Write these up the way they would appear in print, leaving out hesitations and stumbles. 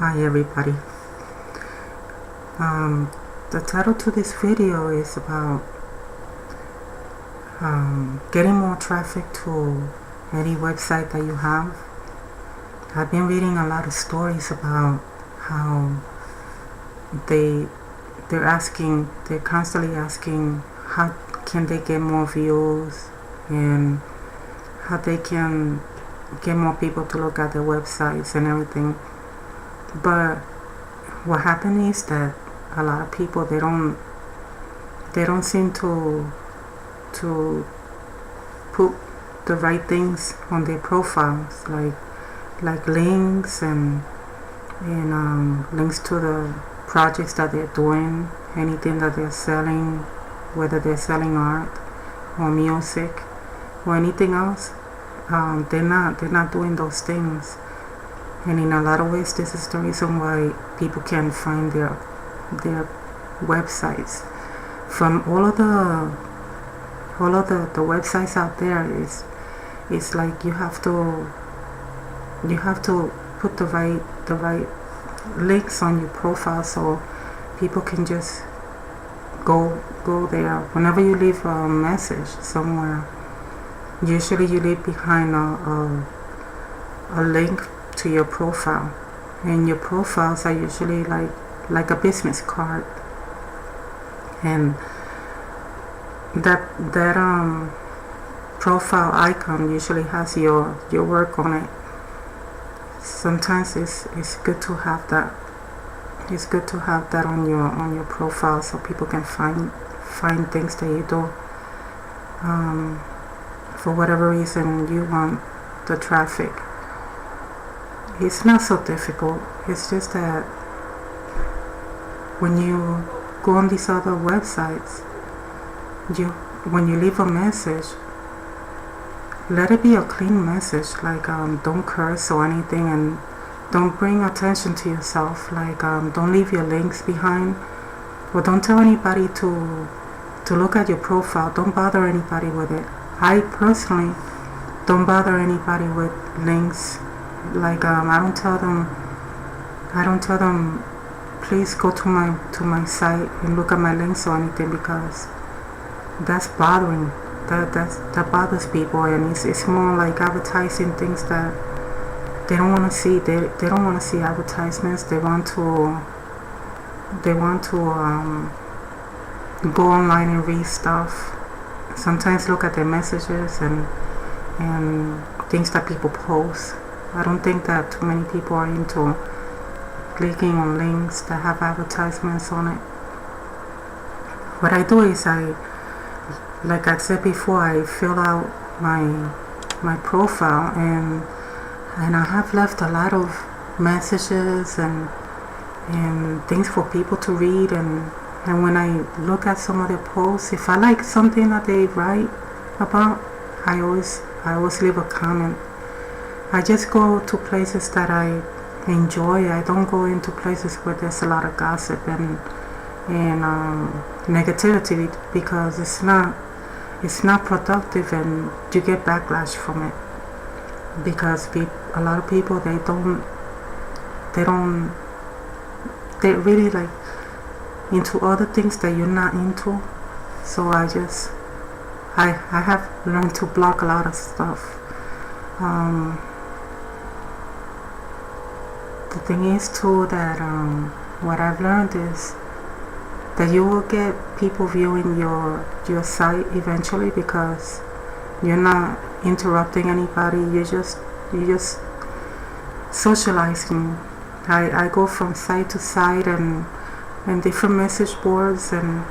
Hi everybody. The title to this video is about getting more traffic to any website that you have. I've been reading a lot of stories about how they're constantly asking how can they get more views and how they can get more people to look at their websites and everything. But what happened is that a lot of people they don't seem to put the right things on their profiles, like links and links to the projects that they're doing, anything that they're selling, whether they're selling art or music or anything else. They're not doing those things. And in a lot of ways, this is the reason why people can't find their websites. From all of the websites out there, it's like you have to put the right links on your profile so people can just go there. Whenever you leave a message somewhere, usually you leave behind a link to your profile, and your profiles are usually like a business card, and that profile icon usually has your work on it. Sometimes it's good to have that. It's good to have that on your profile so people can find things that you do. For whatever reason you want the traffic. It's not so difficult. It's just that when you go on these other websites, when you leave a message, let it be a clean message, like don't curse or anything, and don't bring attention to yourself, like don't leave your links behind, or don't tell anybody to look at your profile. Don't bother anybody with it. I personally don't bother anybody with links. Like I don't tell them please go to my site and look at my links or anything, because that's bothering. That bothers people, and it's more like advertising things that they don't want to see. They don't want to see advertisements. They want to go online and read stuff. Sometimes look at their messages and things that people post. I don't think that too many people are into clicking on links that have advertisements on it. What I do is like I said before, I fill out my profile, and I have left a lot of messages and things for people to read, and when I look at some of their posts, if I like something that they write about, I always leave a comment. I just go to places that I enjoy. I don't go into places where there's a lot of gossip and negativity, because it's not productive, and you get backlash from it, because a lot of people they're really like into other things that you're not into. So I have learned to block a lot of stuff. The thing is too that what I've learned is that you will get people viewing your site eventually, because you're not interrupting anybody. You just socializing. I go from site to site and different message boards, and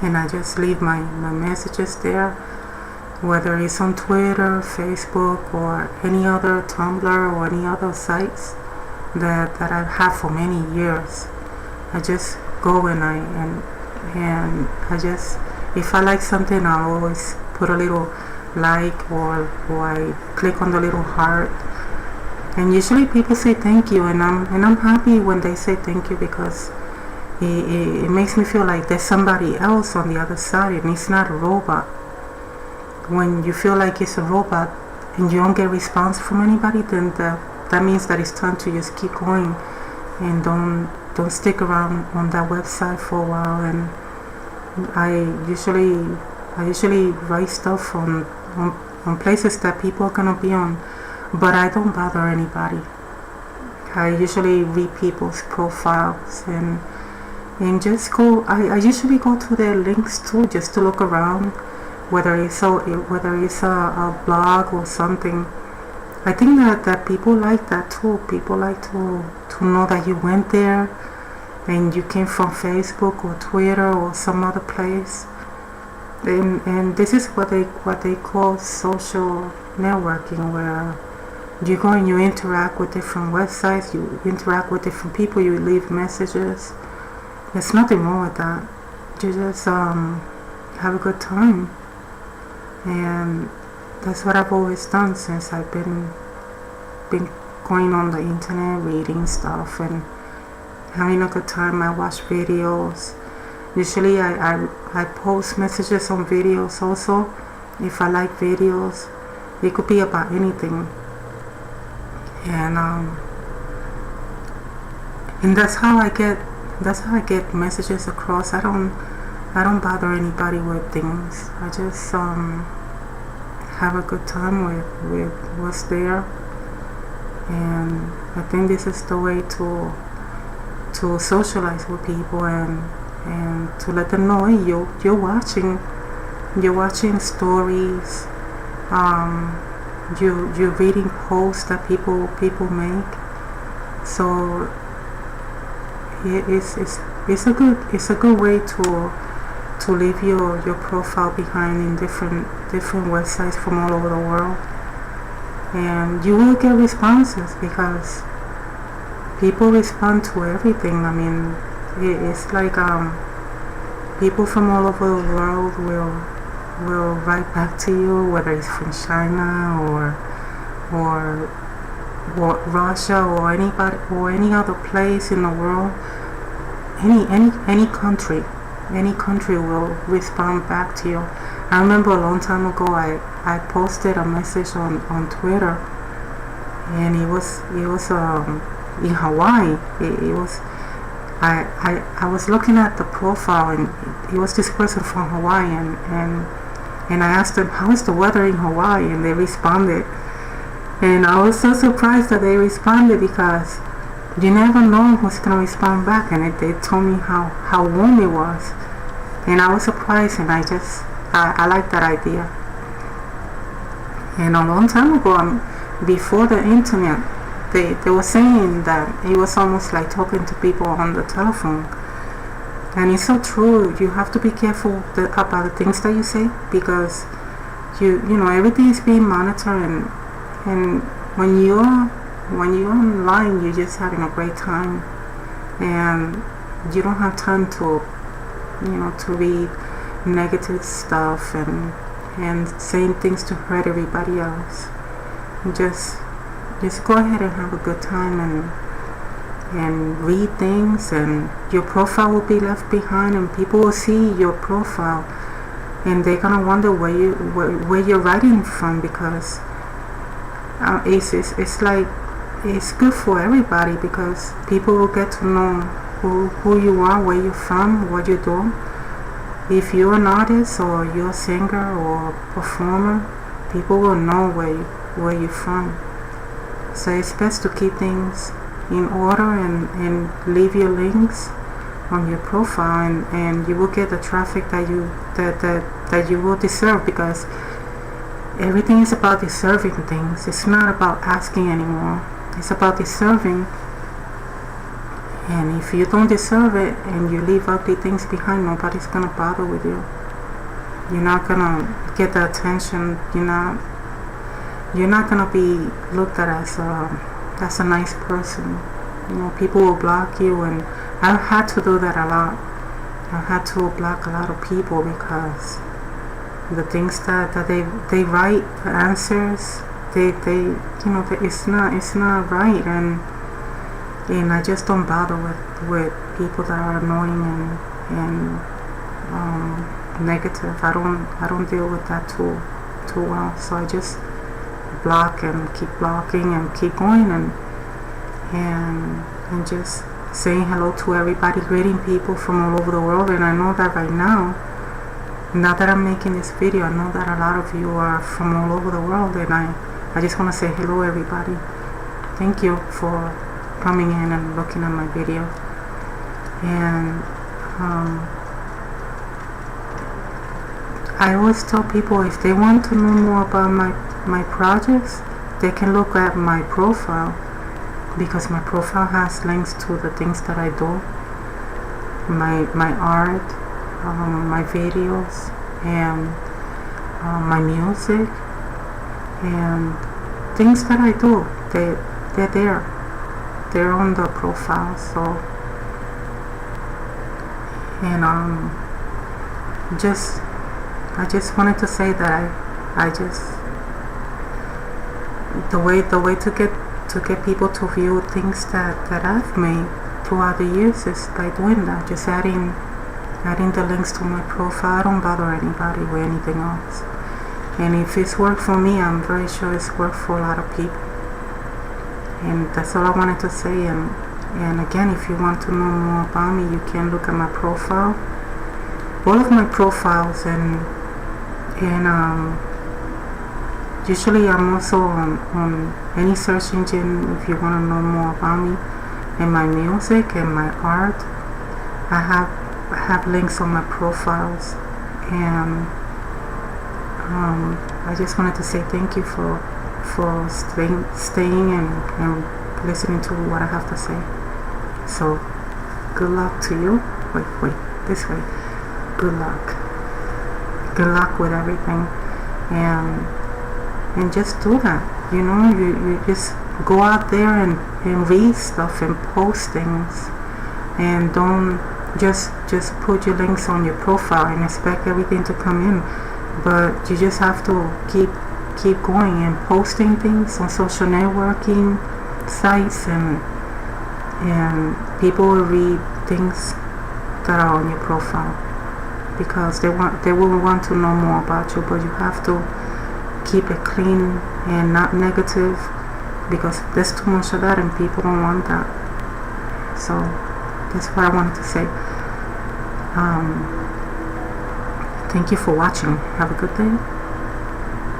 I just leave my messages there, whether it's on Twitter, Facebook, or any other Tumblr or any other sites that I've had for many years. I just go and I just, if I like something, I'll always put a little like, or I click on the little heart, and usually people say thank you, and I'm happy when they say thank you, because it makes me feel like there's somebody else on the other side, and it's not a robot. When you feel like it's a robot and you don't get response from anybody, then that means that it's time to just keep going, and don't stick around on that website for a while. And I usually write stuff on places that people are gonna be on, but I don't bother anybody. I usually read people's profiles and just go. I usually go to their links too, just to look around, whether it's a blog or something. I think that people like that too. People like to know that you went there and you came from Facebook or Twitter or some other place. And this is what they call social networking, where you go and you interact with different websites, you interact with different people, you leave messages. There's nothing wrong with that. You just have a good time. And that's what I've always done since I've been going on the internet, reading stuff and having a good time. I watch videos. Usually I post messages on videos also, if I like videos. It could be about anything. And that's how I get messages across. I don't bother anybody with things. I just have a good time with what's there. And I think this is the way to socialize with people and to let them know, hey, you're watching stories, you're reading posts that people make. So it's a good way to leave your profile behind in different websites from all over the world. And you will get responses because people respond to everything. I mean, it's like people from all over the world will write back to you, whether it's from China or Russia or anybody or any other place in the world. Any country will respond back to you. I remember a long time ago I posted a message on Twitter, and it was in Hawaii. It was I was looking at the profile, and it was this person from Hawaii, and I asked them, how is the weather in Hawaii? And they responded, and I was so surprised that they responded, because you never know who's gonna respond back. And they told me how warm it was, and I was surprised, and I like that idea. And a long time ago, before the internet, they were saying that it was almost like talking to people on the telephone. And it's so true. You have to be careful about the things that you say, because you know everything is being monitored, and when you're online, you're just having a great time, and you don't have time to read negative stuff and saying things to hurt everybody else. Just go ahead and have a good time and read things, and your profile will be left behind, and people will see your profile, and they're gonna wonder where you're writing from, because it's like it's good for everybody, because people will get to know who you are, where you're from, what you do. If you're an artist or you're a singer or a performer, people will know where you're from. So it's best to keep things in order and leave your links on your profile, and you will get the traffic that you will deserve, because everything is about deserving things. It's not about asking anymore. It's about deserving. And if you don't deserve it and you leave ugly things behind, nobody's gonna bother with you. You're not gonna get the attention. You're not gonna be looked at as a nice person. People will block you, and I've had to do that a lot. I've had to block a lot of people, because the things that they write, the answers, it's not right, and I just don't bother with people that are annoying and negative. I don't deal with that too well. So I just block and keep blocking and keep going, and just saying hello to everybody, greeting people from all over the world. And I know that right now that I'm making this video, I know that a lot of you are from all over the world, and I just want to say hello everybody. Thank you for coming in and looking at my video. And I always tell people, if they want to know more about my projects, they can look at my profile, because my profile has links to the things that I do, my art, my videos, and my music, and things that I do. They're there. They're on the profile. So, and I just wanted to say that I just the way to get people to view things that I've made throughout the years is by doing that, just adding the links to my profile. I don't bother anybody with anything else. And if it's worked for me, I'm very sure it's worked for a lot of people. And that's all I wanted to say. And again, if you want to know more about me, you can look at my profile, all of my profiles, and usually I'm also on any search engine if you want to know more about me and my music and my art. I have links on my profiles, and I just wanted to say thank you for staying and listening to what I have to say. So good luck to you. Wait, this way. Good luck with everything, and just do that. You just go out there and read stuff and post things, and don't just put your links on your profile and expect everything to come in. But you just have to keep going and posting things on social networking sites, and people will read things that are on your profile, because they will want to know more about you. But you have to keep it clean and not negative, because there's too much of that and people don't want that. So that's what I wanted to say. Thank you for watching. Have a good day.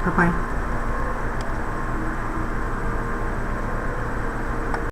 Bye bye.